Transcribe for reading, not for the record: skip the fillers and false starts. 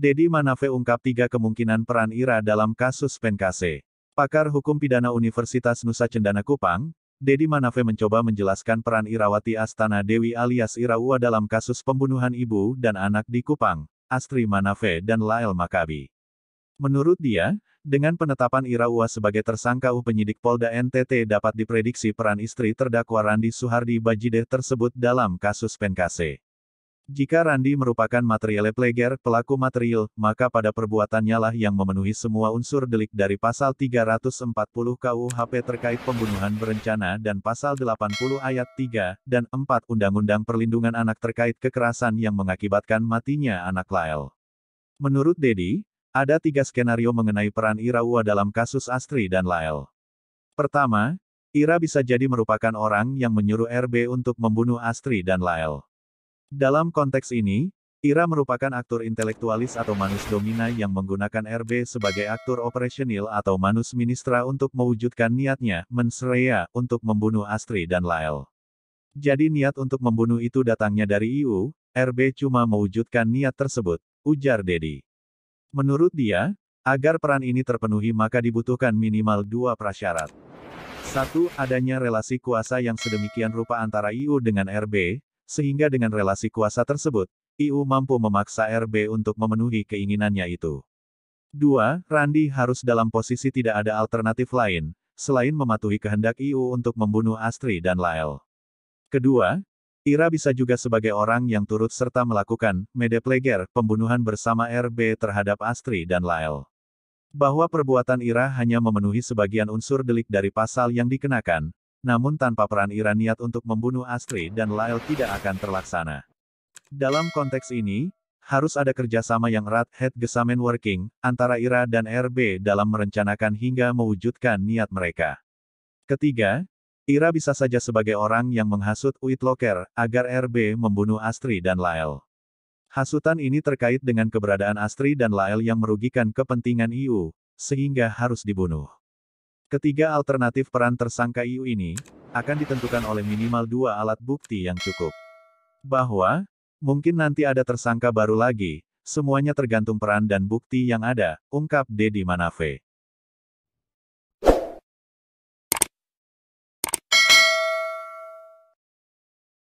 Dedi Manafe ungkap 3 kemungkinan peran Ira dalam kasus Penkase. Pakar Hukum Pidana Universitas Nusa Cendana Kupang, Dedi Manafe mencoba menjelaskan peran Irawati Astana Dewi alias Ira Ua dalam kasus pembunuhan ibu dan anak di Kupang, Astri Manafe dan Lael Makabi. Menurut dia, dengan penetapan Ira Ua sebagai tersangka penyidik Polda NTT dapat diprediksi peran istri terdakwa Randi Suhardi Bajideh tersebut dalam kasus Penkase. Jika Randi merupakan material pleger pelaku material, maka pada perbuatannya lah yang memenuhi semua unsur delik dari pasal 340 KUHP terkait pembunuhan berencana dan pasal 80 ayat 3 dan 4 Undang-Undang Perlindungan Anak terkait kekerasan yang mengakibatkan matinya anak Lael. Menurut Dedi, ada 3 skenario mengenai peran Ira Ua dalam kasus Astri dan Lael. Pertama, Ira bisa jadi merupakan orang yang menyuruh RB untuk membunuh Astri dan Lael. Dalam konteks ini, Ira merupakan aktor intelektualis atau manus domina yang menggunakan RB sebagai aktor operasional atau manus ministra untuk mewujudkan niatnya, mens rea, untuk membunuh Astri dan Lael. Jadi niat untuk membunuh itu datangnya dari IU, RB cuma mewujudkan niat tersebut, ujar Dedi. Menurut dia, agar peran ini terpenuhi maka dibutuhkan minimal 2 prasyarat. 1. Adanya relasi kuasa yang sedemikian rupa antara IU dengan RB, sehingga dengan relasi kuasa tersebut, IU mampu memaksa RB untuk memenuhi keinginannya itu. 2. Randi harus dalam posisi tidak ada alternatif lain, selain mematuhi kehendak IU untuk membunuh Astri dan Lael. Kedua, Ira bisa juga sebagai orang yang turut serta melakukan medepleger pembunuhan bersama RB terhadap Astri dan Lael. Bahwa perbuatan Ira hanya memenuhi sebagian unsur delik dari pasal yang dikenakan, namun tanpa peran Ira niat untuk membunuh Astri dan Lael tidak akan terlaksana. Dalam konteks ini, harus ada kerjasama yang erat head gesamen working antara Ira dan RB dalam merencanakan hingga mewujudkan niat mereka. Ketiga, Ira bisa saja sebagai orang yang menghasut Uitloker agar RB membunuh Astri dan Lael. Hasutan ini terkait dengan keberadaan Astri dan Lael yang merugikan kepentingan IU, sehingga harus dibunuh. Ketiga alternatif peran tersangka IU ini, akan ditentukan oleh minimal 2 alat bukti yang cukup. Bahwa, mungkin nanti ada tersangka baru lagi, semuanya tergantung peran dan bukti yang ada, ungkap Dedi Manafe.